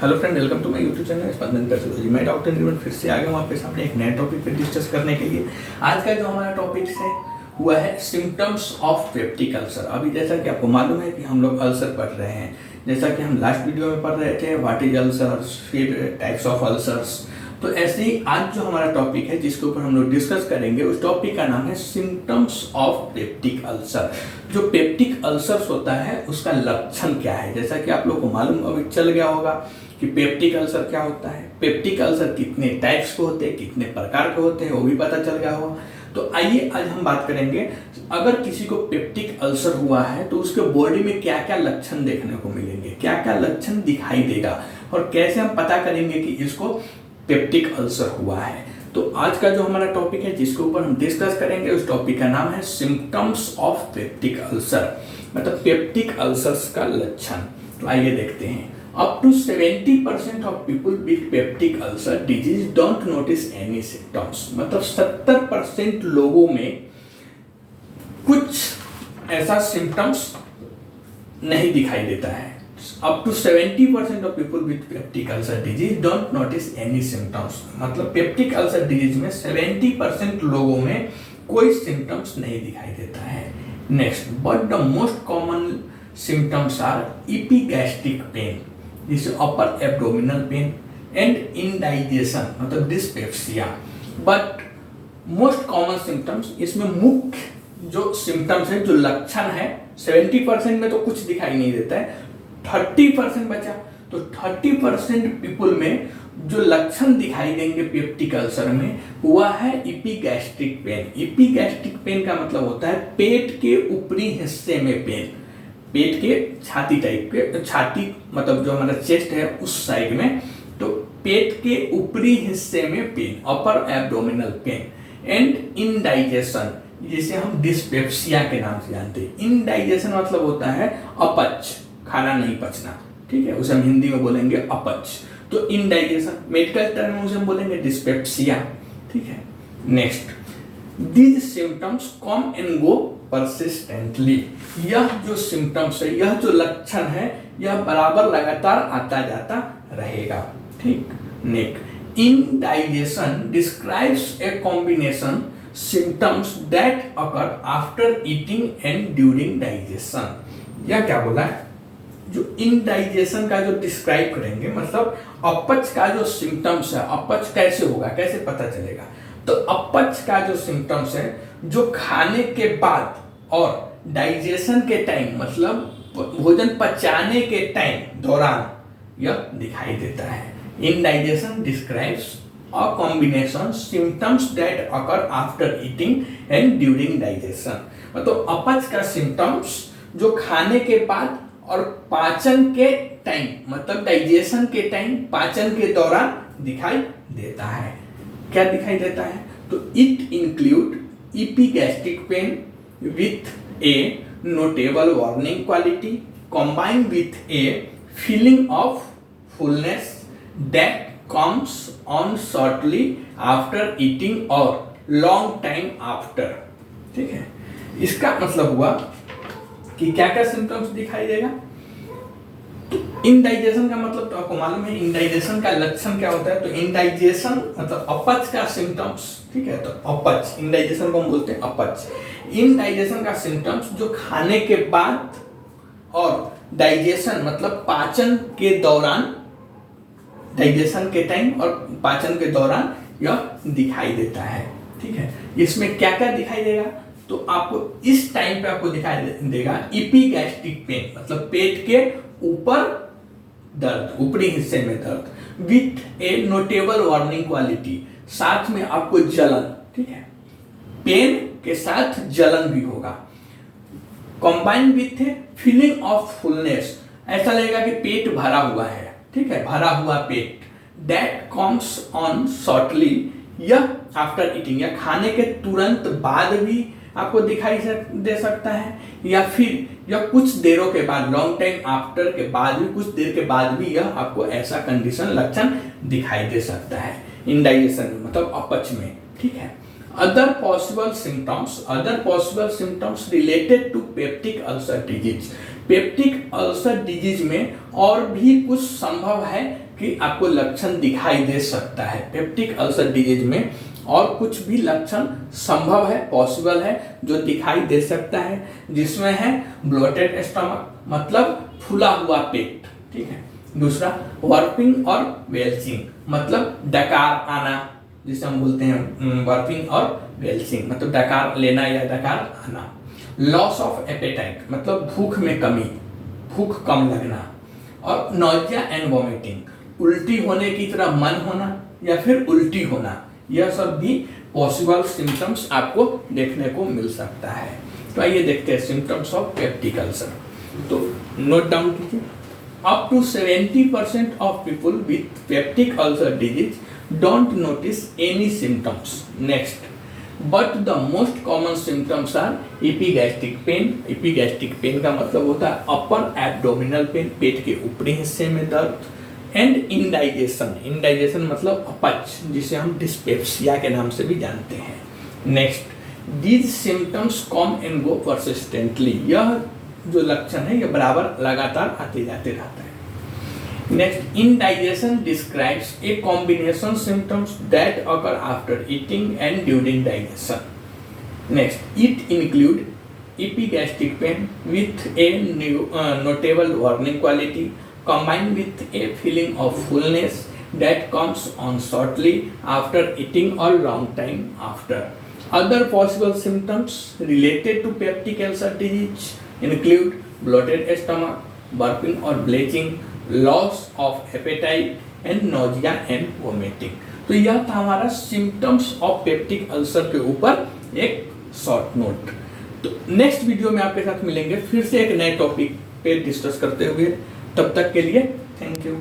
Hello friend, welcome to my YouTube channel Spandan pathology. मैं doctor Nirmal फिर से आ गया हूँ आपके सामने एक नए टॉपिक पे डिस्कस करने के लिए। आज का जो हमारा टॉपिक है हुआ है सिम्टम्स ऑफ पेप्टिक अल्सर। अभी जैसा कि आपको मालूम है कि हम लोग अल्सर पढ़ रहे हैं, जैसा कि हम लास्ट वीडियो में पढ़ रहे थे व्हाट इज अल्सर्स, फिर टाइप्स ऑफ अल्सर्स। तो ऐसे ही आज जो हमारा टॉपिक है जिसके ऊपर हम लोग डिस्कस करेंगे, उस टॉपिक का नाम है सिम्टम्स ऑफ पेप्टिक अल्सर। जो पेप्टिक अल्सर्स होता है उसका लक्षण क्या है, जैसा कि आप लोग को मालूम अभी चल गया होगा कि पेप्टिक अल्सर क्या होता है, पेप्टिक अल्सर कितने टाइप्स के होते हैं, कितने प्रकार के होते हैं, वो भी पता चल गया होगा। तो आइए आज हम बात करेंगे, अगर किसी को पेप्टिक अल्सर हुआ है तो उसके बॉडी में क्या क्या लक्षण देखने को मिलेंगे, क्या क्या लक्षण दिखाई देगा और कैसे हम पता करेंगे कि इसको पेप्टिक अल्सर हुआ है। तो आज का जो हमारा टॉपिक है जिसके ऊपर हम डिस्कस करेंगे, उस टॉपिक का नाम है सिम्टम्स ऑफ पेप्टिक अल्सर, मतलब पेप्टिक अल्सर्स का लक्षण। तो आइए देखते हैं। Up to 70% of people with peptic ulcer disease don't notice any symptoms। मतलब 70% लोगों में कुछ ऐसा सिम्टम्स नहीं दिखाई देता है। Up to 70% of people with peptic ulcer disease don't notice any symptoms। मतलब पेप्टिक अल्सर डिजीज में 70% लोगों में कोई सिम्टम्स नहीं दिखाई देता है। Next, but the most common symptoms are epigastric pain, जिसे upper abdominal pain and indigestion, मतलब dyspepsia. But most common symptoms, इसमें मुख्य जो सिम्टम्स है, जो लक्षण है, 70% में तो कुछ दिखाई नहीं देता है, 30% बचा। तो 30% पीपल में जो लक्षण दिखाई देंगे पेप्टिक अल्सर में हुआ है इपिगैस्ट्रिक पेन। इपिगैस्ट्रिक पेन का मतलब होता है पेट के ऊपरी हिस्से में पेन, पेट के छाती टाइप के, छाती मतलब जो हमारा चेस्ट है उस साइड में, तो पेट के ऊपरी हिस्से में pain, upper abdominal pain and indigestion, जिसे हम डिस्पेप्सिया के नाम से जानते हैं। इनडाइजेशन मतलब होता है अपच, खाना नहीं पचना, ठीक है, उसे हम हिंदी में बोलेंगे अपच। तो इनडाइजेशन, मेडिकल टर्म में उसे हम बोलेंगे डिस्पेप्सिया, ठीक है। Next, these symptoms come and go persistently. यह जो सिम्टम्स है, यह जो लक्षण है, यह बराबर लगातार आता जाता रहेगा, ठीक। Next, indigestion describes a combination symptoms that occur after eating and during digestion. यह क्या बोला है, जो इनडाइजेशन का जो डिस्क्राइब करेंगे, मतलब अपच का जो सिम्टम्स है, अपच कैसे होगा, कैसे पता चलेगा। तो अपच का जो सिम्टम्स है, जो खाने के बाद और डाइजेशन के टाइम, मतलब भोजन पचाने के टाइम दौरान यह दिखाई देता है। Indigestion describes a combination symptoms that occur after eating and during digestion. मतलब अपच का सिम्टम्स जो खाने के बाद और पाचन के टाइम, मतलब डाइजेशन के टाइम, पाचन के दौरान दिखाई देता है। क्या दिखाई देता है, तो it include epigastric pain with a notable warning quality combined with a feeling of fullness that comes on shortly after eating or long time after। ठीक है, इसका मतलब हुआ कि क्या क्या सिम्टम्स दिखाई देगा। इनडाइजेशन का मतलब तो आपको मालूम है, इनडाइजेशन का लक्षण क्या होता है। तो इनडाइजेशन मतलब अपच का सिम्टम्स, ठीक है। तो अपच, इनडाइजेशन को हम बोलते हैं अपच। इनडाइजेशन का सिम्टम्स जो खाने के बाद और डाइजेशन मतलब पाचन के दौरान, डाइजेशन के टाइम और पाचन के दौरान यह दिखाई देता है, ठीक है। इसमें क्या क्या दिखाई देगा, तो आपको इस टाइम पे आपको दिखाई देगा इपिगैस्ट्रिक पेन, मतलब पेट के ऊपर दर्द, ऊपरी हिस्से में दर्द, with A notable warning quality, साथ में आपको जलन, ठीक है, पेन के साथ जलन भी होगा। Combined with a feeling of fullness, ऐसा लगेगा कि पेट भरा हुआ है, ठीक है, भरा हुआ पेट। दैट कम्स ऑन शॉर्टली, यह आफ्टर ईटिंग, या खाने के तुरंत बाद भी आपको दिखाई दे सकता है, या फिर यह कुछ देरों के बाद, लॉन्ग टाइम आफ्टर के बाद भी, कुछ देर के बाद भी यह आपको ऐसा कंडीशन, लक्षण दिखाई दे सकता है इनडाइजेशन मतलब अपच में, ठीक है। Other possible symptoms related to peptic ulcer disease। Peptic ulcer disease में और भी कुछ संभव है कि आपको लक्षण दिखाई दे सकता है। पेप्टिक अल्सर डिजीज में और कुछ भी लक्षण संभव है, पॉसिबल है, जो दिखाई दे सकता है, जिसमें है ब्लोटेड स्टमक मतलब फूला हुआ पेट, ठीक है। दूसरा वर्पिंग और वेल्चिंग मतलब डकार आना, जिसे हम बोलते हैं वर्पिंग और वेल्चिंग मतलब डकार लेना या डकार आना। लॉस ऑफ एपेटाइट मतलब भूख में कमी, भूख कम लगना। और नॉजिया एंड वॉमिटिंग उल्टी होने की तरह मन होना या फिर उल्टी होना, यह सब भी पॉसिबल सिम्टम्स आपको देखने को मिल सकता है। तो आइए देखते हैं सिम्टम्स ऑफ पेप्टिक अल्सर। तो नोट डाउन कीजिए, up to 70% of people with peptic ulcer disease don't notice any symptoms. Next, but the most common symptoms are epigastric pain. Epigastric pain का मतलब होता है अपर एब्डोमिनल पेन, पेट के ऊपरी हिस्से में दर्द। एंड इंडाइजेशन, इंडाइजेशन मतलब अपच, जिसे हम डिस्पेप्सिया के नाम से भी जानते हैं। Next, these symptoms come and go persistently, यह जो लक्षण है यह बराबर लगातार आते जाते रहता है। Next, indigestion describes a combination symptoms that occur after eating and during digestion. Next, it include epigastric pain with a notable warning quality combined with a feeling of fullness that comes on shortly after eating or long time after. Other possible symptoms related to peptic ulcer disease include bloated stomach, burping or belching, loss of appetite and nausea and vomiting. तो यह था हमारा symptoms of peptic ulcer के ऊपर एक short note. तो next video में आपके साथ मिलेंगे फिर से एक नए टॉपिक पे डिस्कस करते हुए। तब तक के लिए थैंक यू।